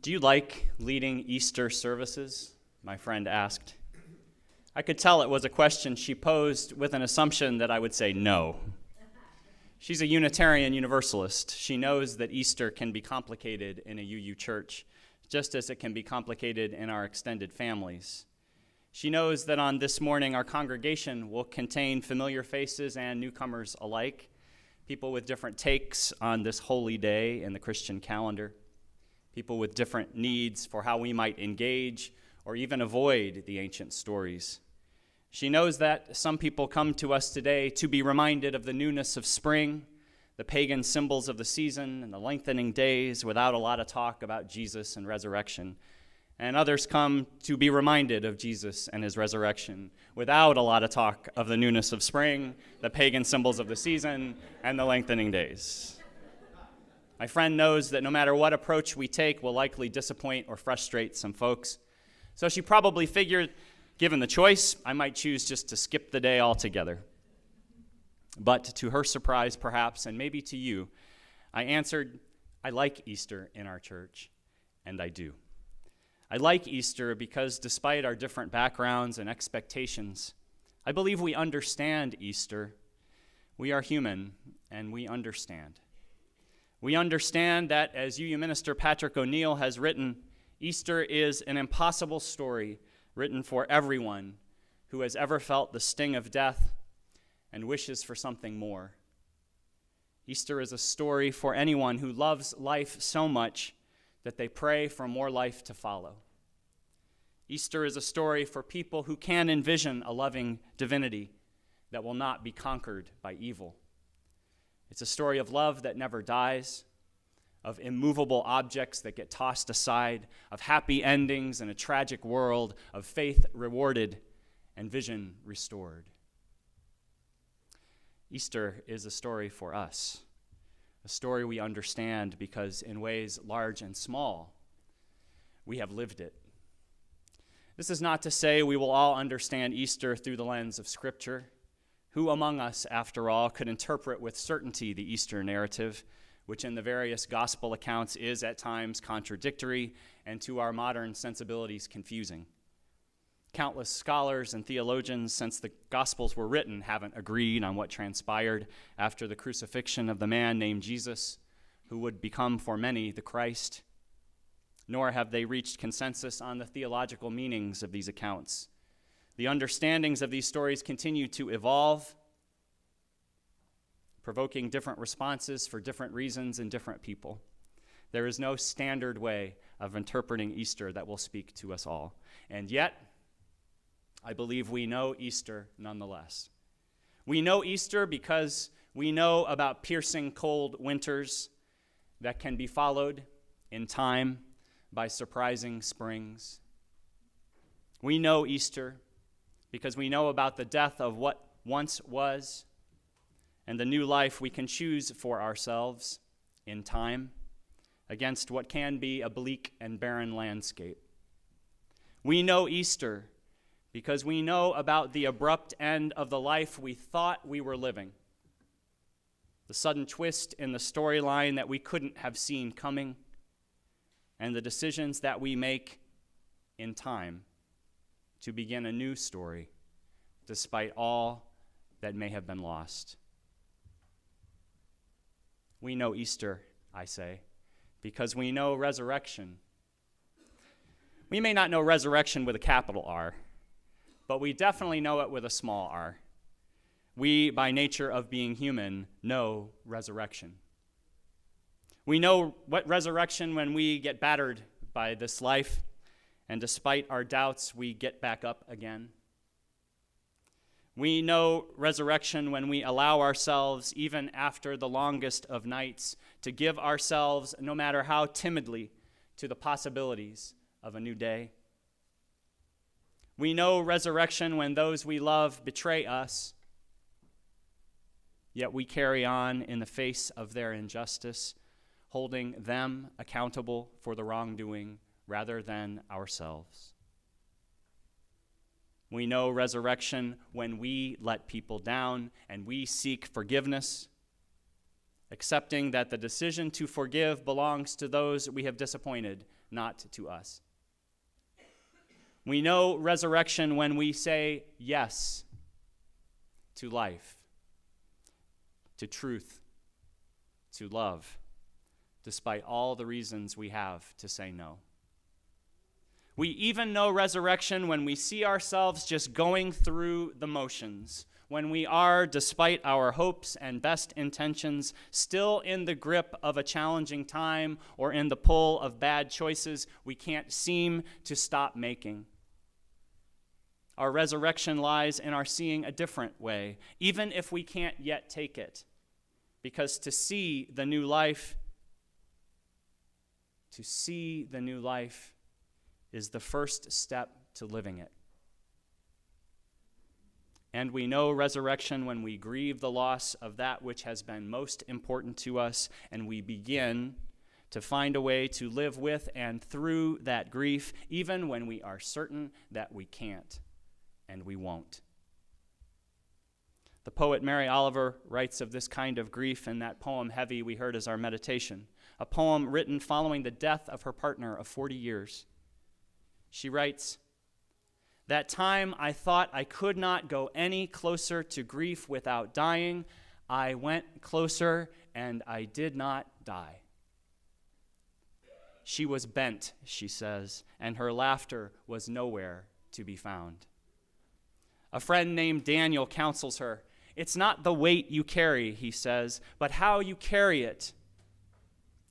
Do you like leading Easter services? My friend asked. I could tell it was a question she posed with an assumption that I would say no. She's a Unitarian Universalist. She knows that Easter can be complicated in a UU church, just as it can be complicated in our extended families. She knows that on this morning, our congregation will contain familiar faces and newcomers alike, people with different takes on this holy day in the Christian calendar, people with different needs for how we might engage or even avoid the ancient stories. She knows that some people come to us today to be reminded of the newness of spring, the pagan symbols of the season, and the lengthening days without a lot of talk about Jesus and resurrection. And others come to be reminded of Jesus and his resurrection without a lot of talk of the newness of spring, the pagan symbols of the season, and the lengthening days. My friend knows that no matter what approach we take, we'll likely disappoint or frustrate some folks. So she probably figured, given the choice, I might choose just to skip the day altogether. But to her surprise, perhaps, and maybe to you, I answered, I like Easter in our church, and I do. I like Easter because despite our different backgrounds and expectations, I believe we understand Easter. We are human, and we understand. We understand that, as UU Minister Patrick O'Neill has written, Easter is an impossible story written for everyone who has ever felt the sting of death and wishes for something more. Easter is a story for anyone who loves life so much that they pray for more life to follow. Easter is a story for people who can envision a loving divinity that will not be conquered by evil. It's a story of love that never dies, of immovable objects that get tossed aside, of happy endings in a tragic world, of faith rewarded and vision restored. Easter is a story for us, a story we understand because in ways large and small, we have lived it. This is not to say we will all understand Easter through the lens of Scripture. Who among us, after all, could interpret with certainty the Easter narrative, which in the various gospel accounts is at times contradictory and to our modern sensibilities confusing? Countless scholars and theologians since the Gospels were written haven't agreed on what transpired after the crucifixion of the man named Jesus, who would become for many the Christ, nor have they reached consensus on the theological meanings of these accounts. The understandings of these stories continue to evolve, provoking different responses for different reasons in different people. There is no standard way of interpreting Easter that will speak to us all. And yet, I believe we know Easter nonetheless. We know Easter because we know about piercing cold winters that can be followed in time by surprising springs. We know Easter because we know about the death of what once was and the new life we can choose for ourselves in time against what can be a bleak and barren landscape. We know Easter because we know about the abrupt end of the life we thought we were living, the sudden twist in the storyline that we couldn't have seen coming, and the decisions that we make in time to begin a new story, despite all that may have been lost. We know Easter, I say, because we know resurrection. We may not know resurrection with a capital R, but we definitely know it with a small r. We, by nature of being human, know resurrection. We know what resurrection when we get battered by this life, and despite our doubts, we get back up again. We know resurrection when we allow ourselves, even after the longest of nights, to give ourselves, no matter how timidly, to the possibilities of a new day. We know resurrection when those we love betray us, yet we carry on in the face of their injustice, holding them accountable for the wrongdoing rather than ourselves. We know resurrection when we let people down and we seek forgiveness, accepting that the decision to forgive belongs to those we have disappointed, not to us. We know resurrection when we say yes to life, to truth, to love, despite all the reasons we have to say no. We even know resurrection when we see ourselves just going through the motions, when we are, despite our hopes and best intentions, still in the grip of a challenging time or in the pull of bad choices we can't seem to stop making. Our resurrection lies in our seeing a different way, even if we can't yet take it, because to see the new life is the first step to living it. And we know resurrection when we grieve the loss of that which has been most important to us, and we begin to find a way to live with and through that grief, even when we are certain that we can't and we won't. The poet Mary Oliver writes of this kind of grief in that poem, Heavy, we heard as our meditation, a poem written following the death of her partner of 40 years. She writes, "That time I thought I could not go any closer to grief without dying. I went closer and I did not die." She was bent, she says, and her laughter was nowhere to be found. A friend named Daniel counsels her. "It's not the weight you carry," he says, "but how you carry it.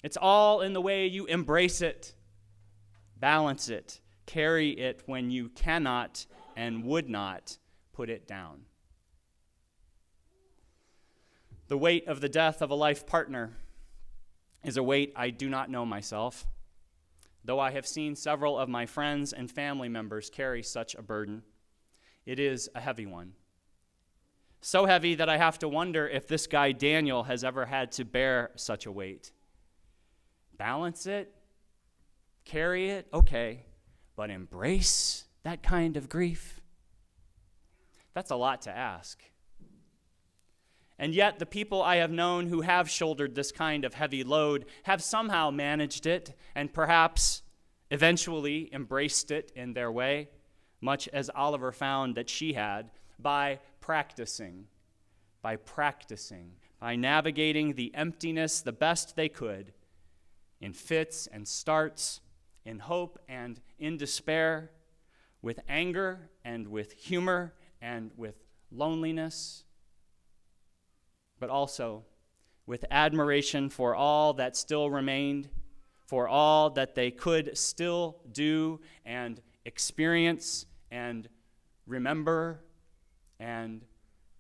It's all in the way you embrace it, balance it, carry it when you cannot and would not put it down." The weight of the death of a life partner is a weight I do not know myself, though I have seen several of my friends and family members carry such a burden. It is a heavy one. So heavy that I have to wonder if this guy Daniel has ever had to bear such a weight. Balance it, carry it, okay, but embrace that kind of grief? That's a lot to ask. And yet the people I have known who have shouldered this kind of heavy load have somehow managed it and perhaps eventually embraced it in their way, much as Oliver found that she had, by practicing, by navigating the emptiness the best they could, in fits and starts, in hope and in despair, with anger and with humor and with loneliness, but also with admiration for all that still remained, for all that they could still do and experience and remember and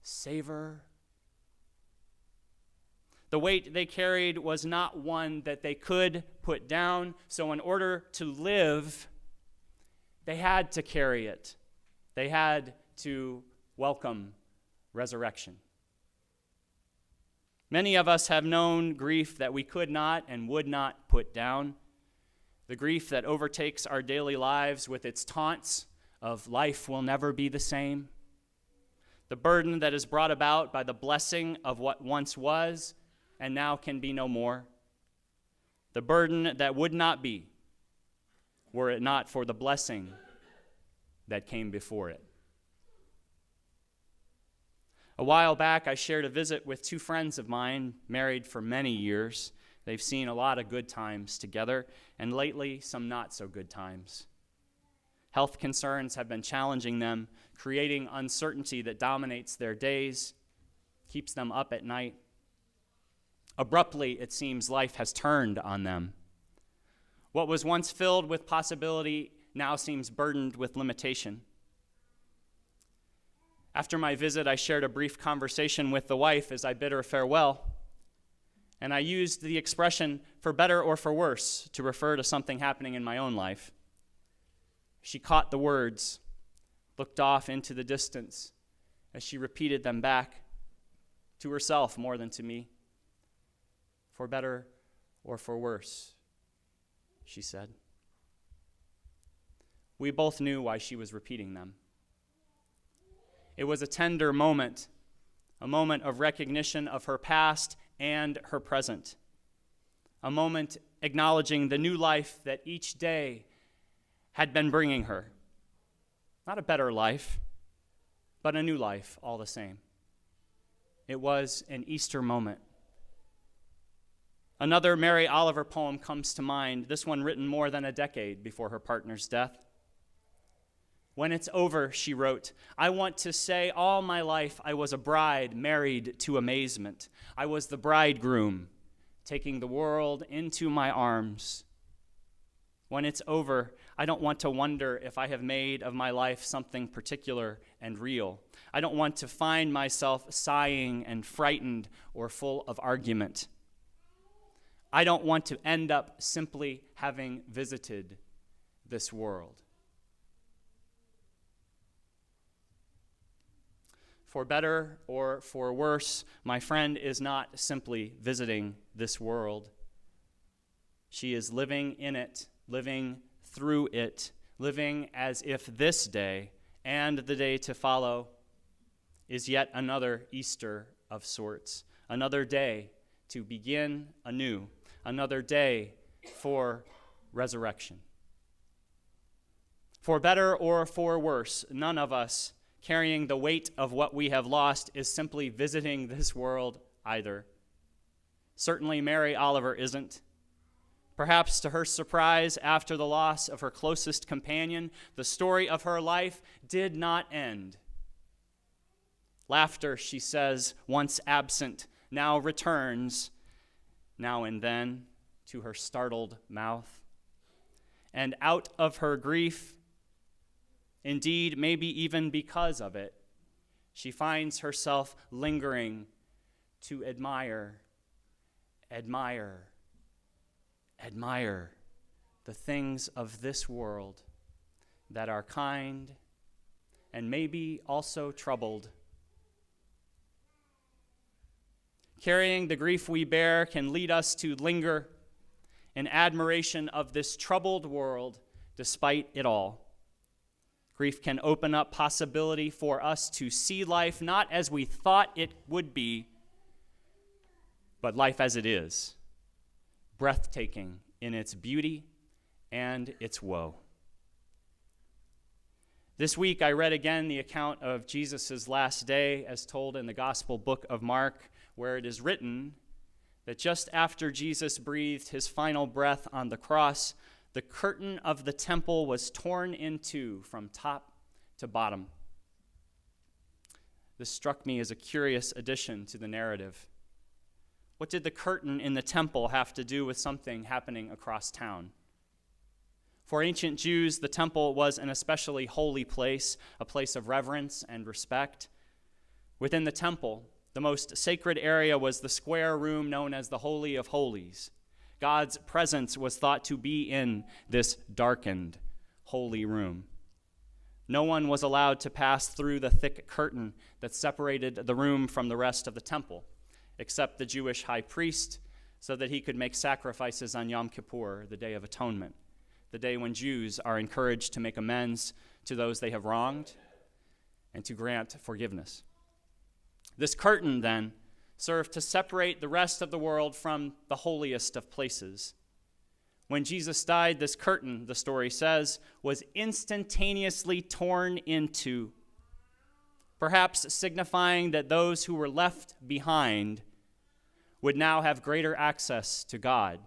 savor. The weight they carried was not one that they could put down, so in order to live, they had to carry it. They had to welcome resurrection. Many of us have known grief that we could not and would not put down, the grief that overtakes our daily lives with its taunts of life will never be the same, the burden that is brought about by the blessing of what once was and now can be no more, the burden that would not be were it not for the blessing that came before it. A while back, I shared a visit with two friends of mine, married for many years. They've seen a lot of good times together, and lately, some not so good times. Health concerns have been challenging them, creating uncertainty that dominates their days, keeps them up at night. Abruptly, it seems life has turned on them. What was once filled with possibility now seems burdened with limitation. After my visit, I shared a brief conversation with the wife as I bid her farewell, and I used the expression "for better or for worse" to refer to something happening in my own life. She caught the words, looked off into the distance as she repeated them back to herself more than to me. "For better or for worse," she said. We both knew why she was repeating them. It was a tender moment, a moment of recognition of her past and her present, a moment acknowledging the new life that each day had been bringing her. Not a better life, but a new life all the same. It was an Easter moment. Another Mary Oliver poem comes to mind, this one written more than a decade before her partner's death. When it's over, she wrote, I want to say all my life I was a bride married to amazement. I was the bridegroom, taking the world into my arms. When it's over, I don't want to wonder if I have made of my life something particular and real. I don't want to find myself sighing and frightened or full of argument. I don't want to end up simply having visited this world. For better or for worse, my friend is not simply visiting this world. She is living in it, living through it, living as if this day and the day to follow is yet another Easter of sorts, another day to begin anew, another day for resurrection. For better or for worse, none of us carrying the weight of what we have lost is simply visiting this world either. Certainly Mary Oliver isn't. Perhaps to her surprise, after the loss of her closest companion, the story of her life did not end. Laughter, she says, once absent, now returns, now and then, to her startled mouth. And out of her grief, indeed, maybe even because of it, she finds herself lingering to admire the things of this world that are kind and maybe also troubled. Carrying the grief we bear can lead us to linger in admiration of this troubled world despite it all. Grief can open up possibility for us to see life not as we thought it would be, but life as it is, breathtaking in its beauty and its woe. This week I read again the account of Jesus' last day as told in the Gospel book of Mark, where it is written that just after Jesus breathed his final breath on the cross, the curtain of the temple was torn in two from top to bottom. This struck me as a curious addition to the narrative. What did the curtain in the temple have to do with something happening across town? For ancient Jews, the temple was an especially holy place, a place of reverence and respect. Within the temple, the most sacred area was the square room known as the Holy of Holies. God's presence was thought to be in this darkened, holy room. No one was allowed to pass through the thick curtain that separated the room from the rest of the temple, except the Jewish high priest, so that he could make sacrifices on Yom Kippur, the Day of Atonement, the day when Jews are encouraged to make amends to those they have wronged and to grant forgiveness. This curtain, then, served to separate the rest of the world from the holiest of places. When Jesus died, this curtain, the story says, was instantaneously torn in two, perhaps signifying that those who were left behind would now have greater access to God,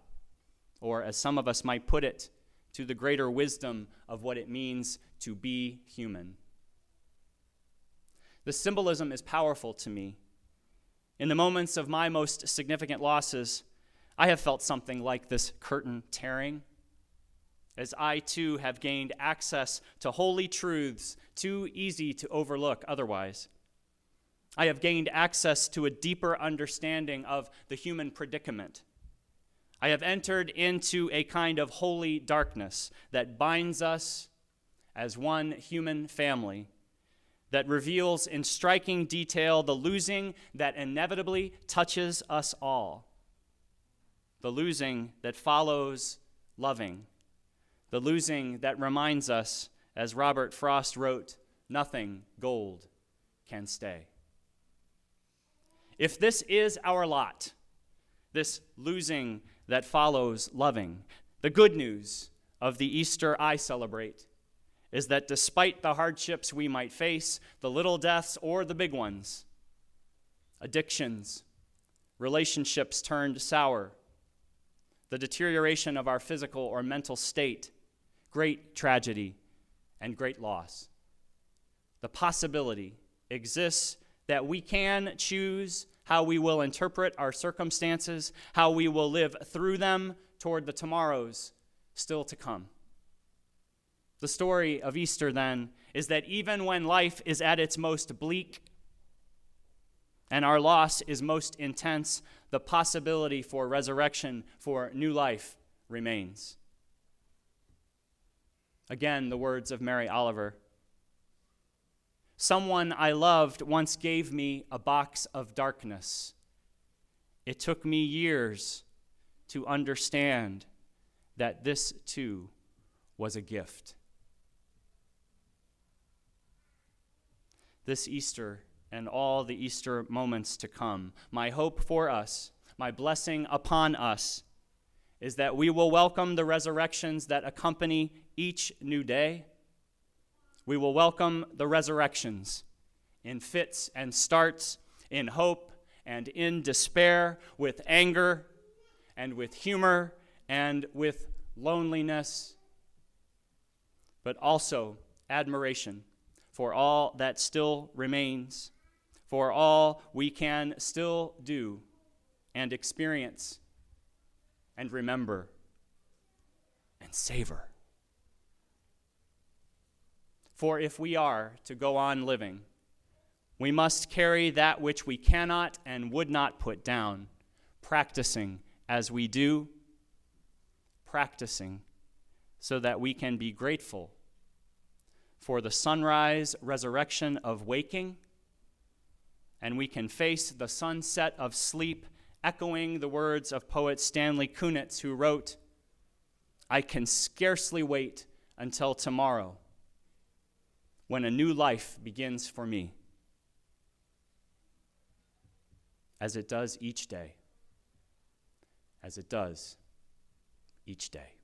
or as some of us might put it, to the greater wisdom of what it means to be human. The symbolism is powerful to me. In the moments of my most significant losses, I have felt something like this curtain tearing, as I too have gained access to holy truths too easy to overlook otherwise. I have gained access to a deeper understanding of the human predicament. I have entered into a kind of holy darkness that binds us as one human family, that reveals in striking detail the losing that inevitably touches us all, the losing that follows loving, the losing that reminds us, as Robert Frost wrote, nothing gold can stay. If this is our lot, this losing that follows loving. The good news of the Easter I celebrate is that despite the hardships we might face, the little deaths or the big ones, addictions, relationships turned sour, the deterioration of our physical or mental state, great tragedy, and great loss, the possibility exists that we can choose how we will interpret our circumstances, how we will live through them toward the tomorrows still to come. The story of Easter, then, is that even when life is at its most bleak and our loss is most intense, the possibility for resurrection, for new life, remains. Again, the words of Mary Oliver. Someone I loved once gave me a box of darkness. It took me years to understand that this, too, was a gift. This Easter and all the Easter moments to come, my hope for us, my blessing upon us, is that we will welcome the resurrections that accompany each new day. We will welcome the resurrections in fits and starts, in hope and in despair, with anger and with humor and with loneliness, but also admiration for all that still remains, for all we can still do and experience and remember and savor. For if we are to go on living, we must carry that which we cannot and would not put down, practicing as we do, practicing so that we can be grateful for the sunrise resurrection of waking, and we can face the sunset of sleep, echoing the words of poet Stanley Kunitz, who wrote, "I can scarcely wait until tomorrow, when a new life begins for me, as it does each day, as it does each day."